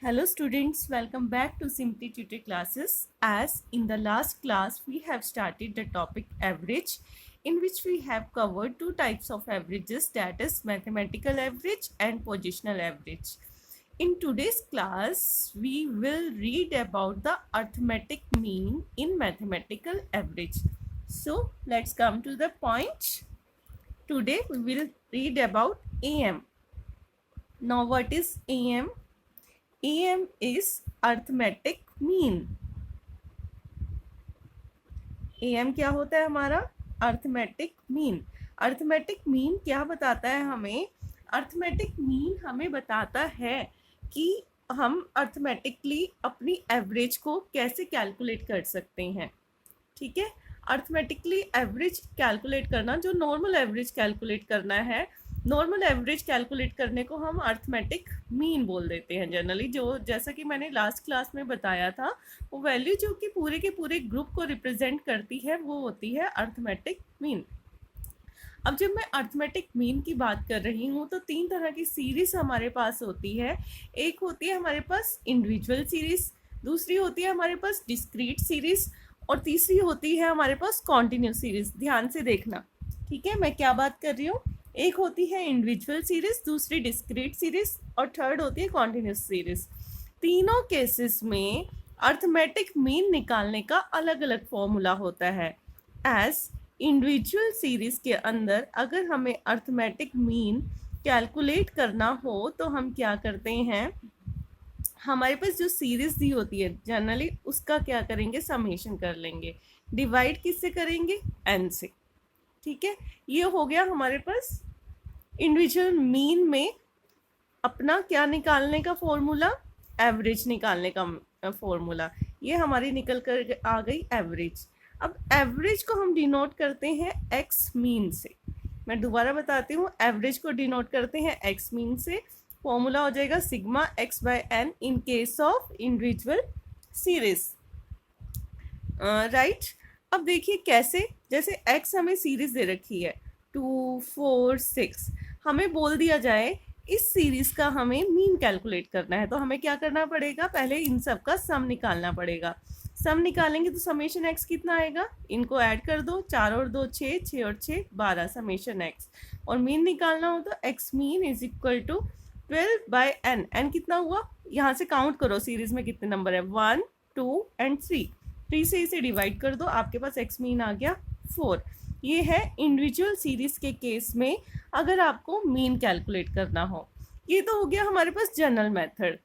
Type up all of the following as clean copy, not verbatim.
Hello students, welcome back to Simply Tutor classes. As in the last class, we have started the topic average, in which we have covered two types of averages, that is mathematical average and positional average. In today's class, we will read about the arithmetic mean in mathematical average. So let's come to the point. Today we will read about AM. Now what is AM? AM is arithmetic mean. AM क्या होता है हमारा? Arithmetic mean. Arithmetic mean क्या बताता है हमें? Arithmetic mean हमें बताता है कि हम अर्थमेटिकली अपनी एवरेज को कैसे कैलकुलेट कर सकते हैं. ठीक है, अर्थमेटिकली एवरेज कैलकुलेट करना, जो नॉर्मल एवरेज कैलकुलेट करना है, नॉर्मल एवरेज कैलकुलेट करने को हम अर्थमेटिक मीन बोल देते हैं जनरली. जो जैसा कि मैंने लास्ट क्लास में बताया था, वो वैल्यू जो कि पूरे के पूरे ग्रुप को रिप्रेजेंट करती है वो होती है अर्थमेटिक मीन. अब जब मैं अर्थमेटिक मीन की बात कर रही हूँ तो तीन तरह की सीरीज हमारे पास होती है. एक होती है हमारे पास इंडिविजुअल सीरीज, दूसरी होती है हमारे पास डिस्क्रीट सीरीज, और तीसरी होती है हमारे पास कॉन्टिन्यूस सीरीज. ध्यान से देखना, ठीक है, मैं क्या बात कर रही हूँ. एक होती है इंडिविजुअल सीरीज, दूसरी डिस्क्रीट सीरीज, और थर्ड होती है कॉन्टिन्यूस सीरीज. तीनों केसेस में अर्थमेटिक मीन निकालने का अलग अलग फॉर्मूला होता है. एज इंडिविजुअल सीरीज के अंदर अगर हमें अर्थमेटिक मीन कैलकुलेट करना हो तो हम क्या करते हैं, हमारे पास जो सीरीज दी होती है जनरली उसका क्या करेंगे, समेशन कर लेंगे. डिवाइड किससे करेंगे? n से. ठीक है, ये हो गया हमारे पास इंडिविजुअल मीन में अपना क्या निकालने का फॉर्मूला, एवरेज निकालने का फॉर्मूला. ये हमारी निकल कर आ गई एवरेज. अब एवरेज को हम डिनोट करते हैं एक्स मीन से. मैं दोबारा बताती हूँ, एवरेज को डिनोट करते हैं एक्स मीन से. फॉर्मूला हो जाएगा sigma X by N in case of individual series. Right. अब देखिए कैसे, जैसे एक्स हमें सीरीज दे रखी है 2 4 6, हमें बोल दिया जाए इस सीरीज का हमें मीन कैलकुलेट करना है, तो हमें क्या करना पड़ेगा, पहले इन सब का सम निकालना पड़ेगा. सम निकालेंगे तो समेशन एक्स कितना आएगा, इनको ऐड कर दो, 4 और 2 6, 6 और 6 12 समेशन एक्स. और मीन निकालना हो तो X mean is equal to 12 by N. N कितना हुआ, यहाँ से काउंट करो सीरीज में कितने नंबर है, 1 2 एंड 3 से इसे डिवाइड कर दो, आपके पास एक्स मीन आ गया 4. ये है इंडिविजुअल सीरीज के केस में अगर आपको मीन कैलकुलेट करना हो. ये तो हो गया हमारे पास जनरल मेथड.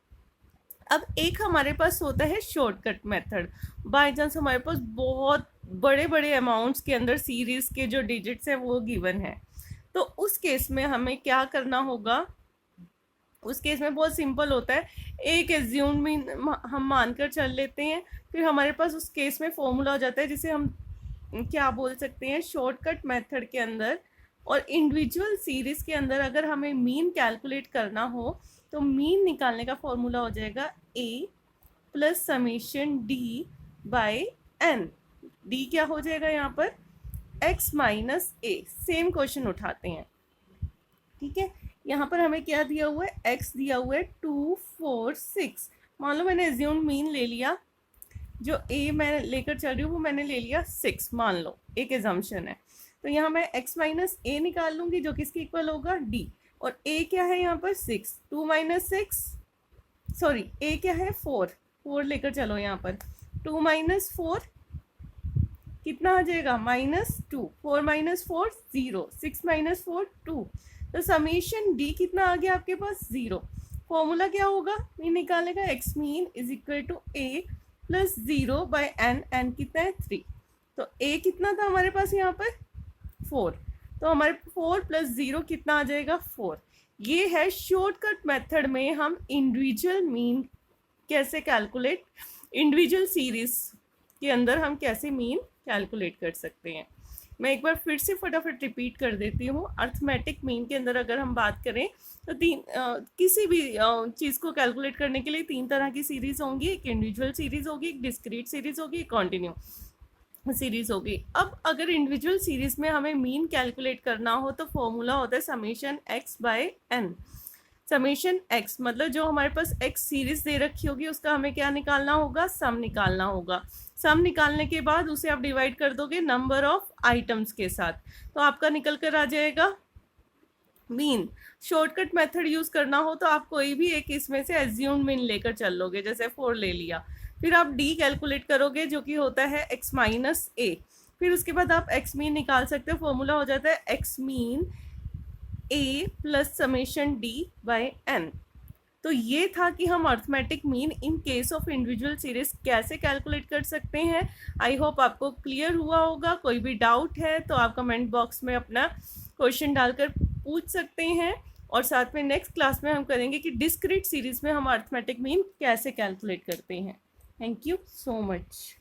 अब एक हमारे पास होता है शॉर्टकट मेथड. बाय चांस हमारे पास बहुत बड़े बड़े अमाउंट्स के अंदर सीरीज के जो डिजिट्स हैं वो गिवन है, तो उस केस में हमें क्या करना होगा. उस केस में बहुत सिंपल होता है, एक एज्यूम मीन हम मानकर चल लेते हैं, फिर हमारे पास उस केस में फॉर्मूला हो जाता है जिसे हम क्या बोल सकते हैं, शॉर्टकट मेथड के अंदर. और इंडिविजुअल सीरीज के अंदर अगर हमें मीन कैलकुलेट करना हो तो मीन निकालने का फॉर्मूला हो जाएगा A plus summation D by N. D क्या हो जाएगा यहाँ पर, X minus A. Same question उठाते हैं. ठीक है, यहाँ पर हमें क्या दिया हुआ है, एक्स दिया हुआ है 2 4 6. मान लो मैंने एज्यूम मीन ले लिया, जो ए मैं लेकर चल रही हूँ वो मैंने ले लिया 6, मान लो एक एजम्पशन है. तो यहाँ मैं x माइनस ए निकाल लूंगी जो किसके इक्वल होगा, d. और a क्या है यहाँ पर 6, 2 माइनस 6, सॉरी a क्या है 4 लेकर चलो यहाँ पर. 2 माइनस 4 कितना आ जाएगा, -2. 4 माइनस 4 0, 6 माइनस 4 2. तो समेशन d कितना आ गया आपके पास 0. फॉर्मूला क्या होगा मीन निकालने का, X mean is equal to a plus 0 by N. N कितना है 3. तो a कितना था हमारे पास यहाँ पर 4, तो हमारे 4 प्लस 0 कितना आ जाएगा 4. ये है शॉर्टकट मेथड में हम इंडिविजुअल मीन कैसे कैलकुलेट, इंडिविजुअल सीरीज के अंदर हम कैसे मीन कैलकुलेट कर सकते हैं. मैं एक बार फिर से फटाफट रिपीट कर देती हूँ. अर्थमेटिक मीन के अंदर अगर हम बात करें तो किसी भी चीज़ को कैलकुलेट करने के लिए तीन तरह की सीरीज होंगी. एक इंडिविजुअल सीरीज होगी, एक डिस्क्रीट सीरीज होगी, एक कॉन्टिन्यू सीरीज होगी. अब अगर इंडिविजुअल सीरीज में हमें मीन कैलकुलेट करना हो तो फॉर्मूला होता है summation X by N. Summation X मतलब जो हमारे पास एक्स सीरीज दे रखी होगी उसका हमें क्या निकालना होगा, सम निकालना होगा। सम निकालने के बाद उसे आप डिवाइड कर दोगे नंबर ऑफ आइटम्स के साथ, तो आपका निकल कर आ जाएगा मीन। शॉर्टकट मेथड यूज करना हो तो आप कोई भी एक इसमें से एज्यूम मीन लेकर चल लोगे, जैसे 4 ले लिया, फिर आप डी कैलकुलेट करोगे जो कि होता है x माइनस ए, फिर उसके बाद आप x मीन निकाल सकते हो, फॉर्मूला हो जाता है x mean a plus summation d by n। तो ये था कि हम arithmetic mean in case of individual series कैसे कैलकुलेट कर सकते हैं। आई होप आपको क्लियर हुआ होगा। कोई भी डाउट है तो आप कमेंट बॉक्स में अपना क्वेश्चन डालकर पूछ सकते हैं, और साथ में नेक्स्ट क्लास में हम करेंगे कि डिस्क्रीट सीरीज में हम अर्थमेटिक मीन कैसे कैलकुलेट करते हैं। Thank you so much.